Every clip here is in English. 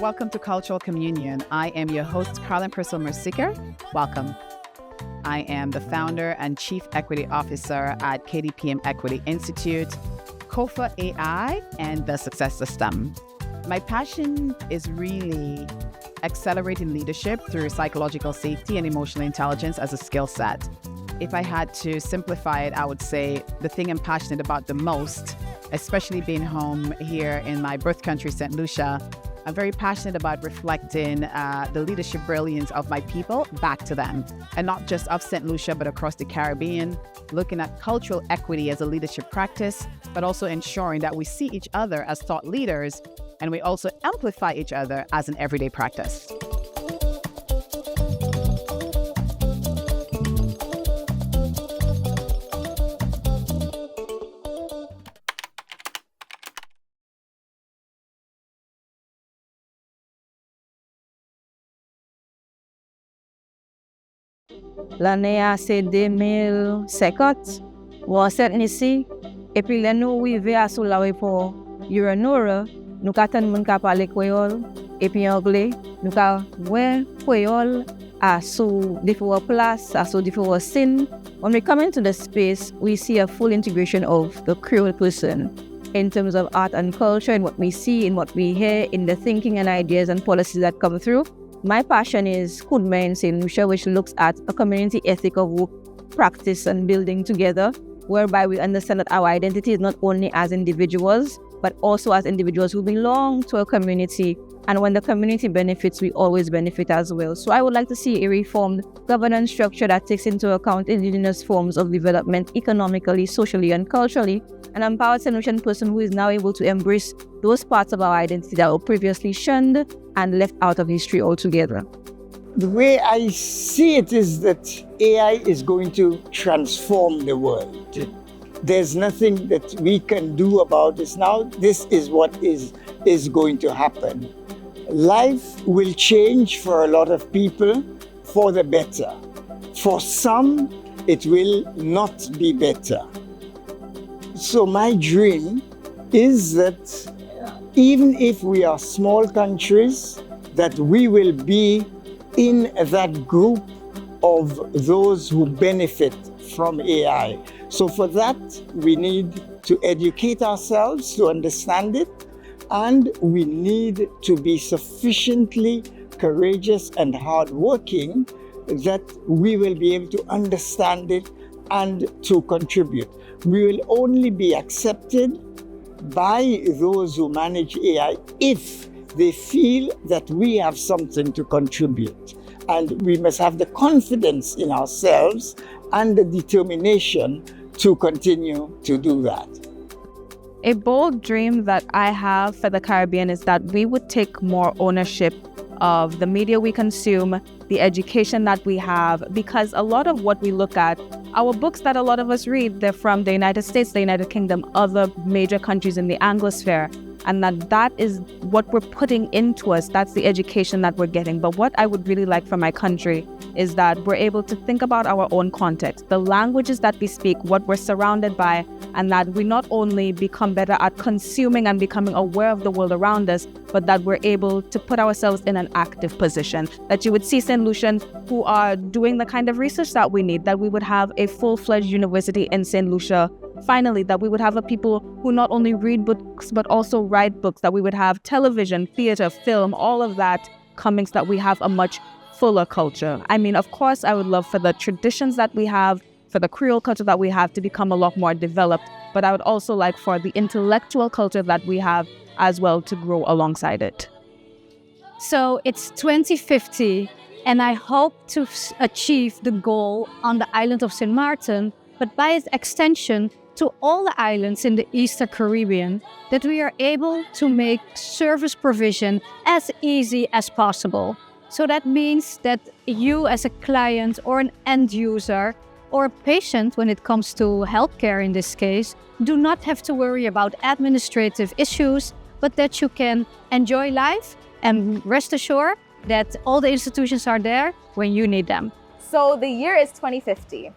Welcome to Cultural Communion. I am your host, Carolyn Purcell Merciker. Welcome. I am the founder and Chief Equity Officer at KDPM Equity Institute, COFA AI, and the Success System. My passion is really accelerating leadership through psychological safety and emotional intelligence as a skill set. If I had to simplify it, I would say the thing I'm passionate about the most, especially being home here in my birth country, St. Lucia, I'm very passionate about reflecting the leadership brilliance of my people back to them, and not just of St. Lucia, but across the Caribbean, looking at cultural equity as a leadership practice, but also ensuring that we see each other as thought leaders, and we also amplify each other as an everyday practice. L'année c'est 2050, ou cette ici, et puis là nous arrivons à sur la rue pour Uranora, nous avons moun ka parler créole et puis anglais, nous avons ouais créole à sur différentes places, à sur différentes scènes. When we come into the space, we see a full integration of the Creole person in terms of art and culture, and what we see, in what we hear, in the thinking and ideas and policies that come through. My passion is Kudme in St. Lucia, which looks at a community ethic of work, practice and building together, whereby we understand that our identity is not only as individuals, but also as individuals who belong to a community. And when the community benefits, we always benefit as well. So I would like to see a reformed governance structure that takes into account indigenous forms of development economically, socially, and culturally. An empowered St. Lucian person who is now able to embrace those parts of our identity that were previously shunned and left out of history altogether. The way I see it is that AI is going to transform the world. There's nothing that we can do about this now. This is what is going to happen. Life will change for a lot of people for the better. For some, it will not be better. So my dream is that even if we are small countries, that we will be in that group of those who benefit from AI. So for that, we need to educate ourselves to understand it, and we need to be sufficiently courageous and hardworking that we will be able to understand it and to contribute. We will only be accepted by those who manage AI if they feel that we have something to contribute. And we must have the confidence in ourselves and the determination to continue to do that. A bold dream that I have for the Caribbean is that we would take more ownership of the media we consume, the education that we have, because a lot of what we look at, our books that a lot of us read, they're from the United States, the United Kingdom, other major countries in the Anglosphere, and that is what we're putting into us. That's the education that we're getting. But what I would really like for my country is that we're able to think about our own context, the languages that we speak, what we're surrounded by, and that we not only become better at consuming and becoming aware of the world around us, but that we're able to put ourselves in an active position. That you would see St. Lucians who are doing the kind of research that we need, that we would have a full-fledged university in St. Lucia. Finally, that we would have a people who not only read books, but also write books, that we would have television, theater, film, all of that coming, so that we have a much fuller culture. I mean, of course, I would love for the traditions that we have, for the Creole culture that we have to become a lot more developed, but I would also like for the intellectual culture that we have as well to grow alongside it. So it's 2050, and I hope to achieve the goal on the island of St. Martin, but by its extension to all the islands in the Eastern Caribbean, that we are able to make service provision as easy as possible. So that means that you as a client or an end user or a patient, when it comes to healthcare in this case, do not have to worry about administrative issues, but that you can enjoy life and rest assured that all the institutions are there when you need them. So the year is 2050.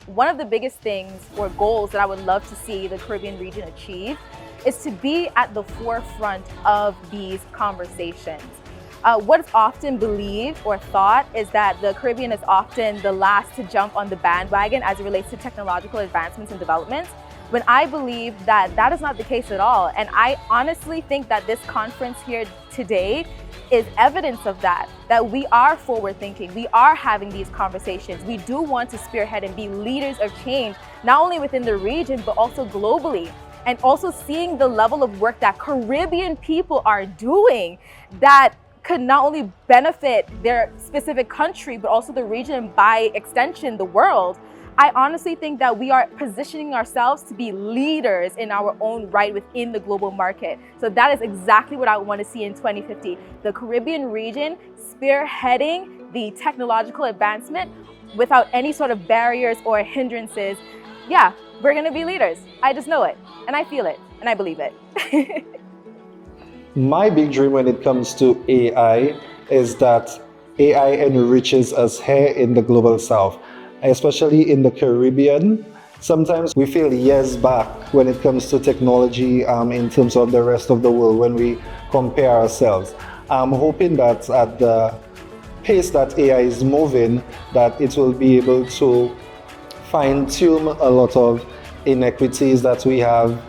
One of the biggest things or goals that I would love to see the Caribbean region achieve is to be at the forefront of these conversations. What's often believed or thought is that the Caribbean is often the last to jump on the bandwagon as it relates to technological advancements and developments, when I believe that that is not the case at all. And I honestly think that this conference here today is evidence of that we are forward thinking, we are having these conversations, we do want to spearhead and be leaders of change, not only within the region, but also globally. And also seeing the level of work that Caribbean people are doing that could not only benefit their specific country, but also the region, by extension, the world. I honestly think that we are positioning ourselves to be leaders in our own right within the global market. So that is exactly what I want to see in 2050. The Caribbean region spearheading the technological advancement without any sort of barriers or hindrances. Yeah, we're going to be leaders. I just know it, and I feel it, and I believe it. My big dream when it comes to AI is that AI enriches us here in the global south, especially in the Caribbean. Sometimes we feel years back when it comes to technology in terms of the rest of the world when we compare ourselves. I'm hoping that at the pace that AI is moving, that it will be able to fine-tune a lot of inequities that we have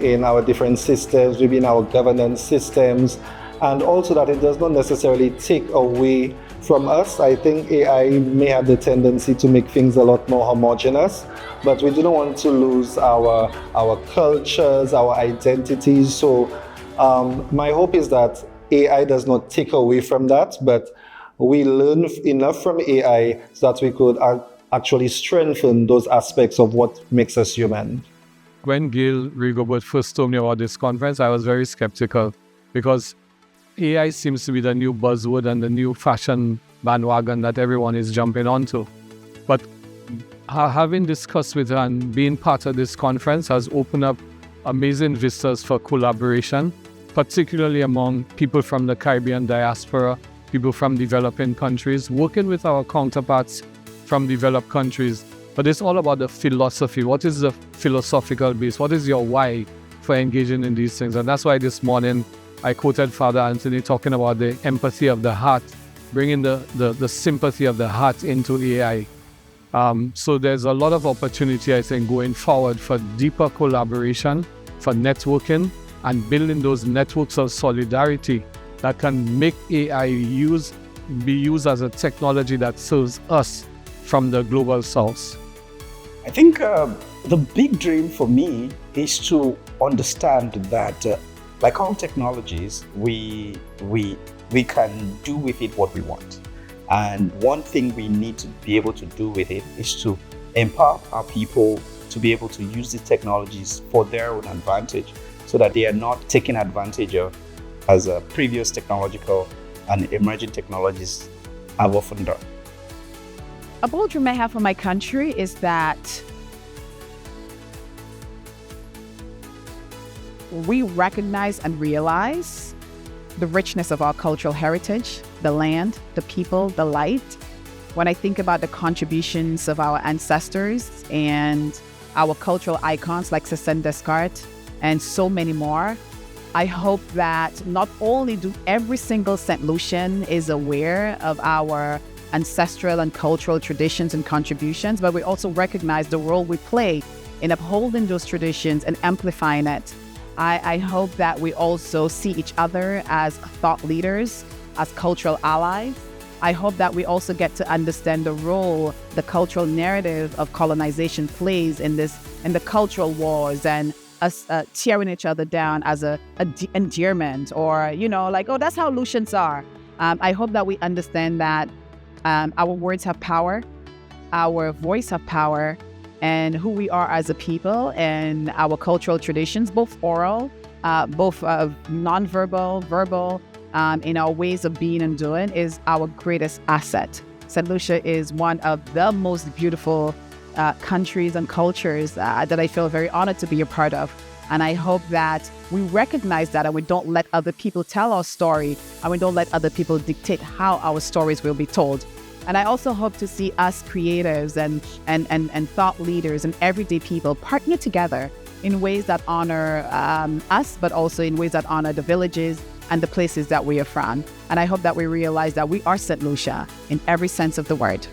in our different systems, maybe in our governance systems, and also that it does not necessarily take away from us. I think AI may have the tendency to make things a lot more homogeneous, but we do not want to lose our cultures, our identities. So my hope is that AI does not take away from that, but we learn enough from AI so that we could actually strengthen those aspects of what makes us human. When Gail Rigobert first told me about this conference, I was very skeptical because AI seems to be the new buzzword and the new fashion bandwagon that everyone is jumping onto. But having discussed with her and being part of this conference has opened up amazing vistas for collaboration, particularly among people from the Caribbean diaspora, people from developing countries, working with our counterparts from developed countries. But it's all about the philosophy. What is the philosophical base? What is your why for engaging in these things? And that's why this morning I quoted Father Anthony talking about the empathy of the heart, bringing the sympathy of the heart into AI. So there's a lot of opportunity, I think, going forward for deeper collaboration, for networking, and building those networks of solidarity that can make AI be used as a technology that serves us from the global south. I think the big dream for me is to understand that like all technologies, we can do with it what we want. And one thing we need to be able to do with it is to empower our people to be able to use these technologies for their own advantage so that they are not taken advantage of as previous technological and emerging technologies have often done. A bold dream I have for my country is that we recognize and realize the richness of our cultural heritage, the land, the people, the light. When I think about the contributions of our ancestors and our cultural icons like Cécile Descartes and so many more, I hope that not only do every single St. Lucian is aware of our ancestral and cultural traditions and contributions, but we also recognize the role we play in upholding those traditions and amplifying it. I hope that we also see each other as thought leaders, as cultural allies. I hope that we also get to understand the role the cultural narrative of colonization plays in the cultural wars and us tearing each other down as a endearment, or, like, oh, that's how Lucians are. I hope that we understand that our words have power, our voice have power, and who we are as a people and our cultural traditions, both oral, both non-verbal, verbal, in our ways of being and doing, is our greatest asset. St. Lucia is one of the most beautiful countries and cultures that I feel very honored to be a part of. And I hope that we recognize that and we don't let other people tell our story, and we don't let other people dictate how our stories will be told. And I also hope to see us creatives and thought leaders and everyday people partner together in ways that honor us, but also in ways that honor the villages, and the places that we are from. And I hope that we realize that we are St. Lucia in every sense of the word.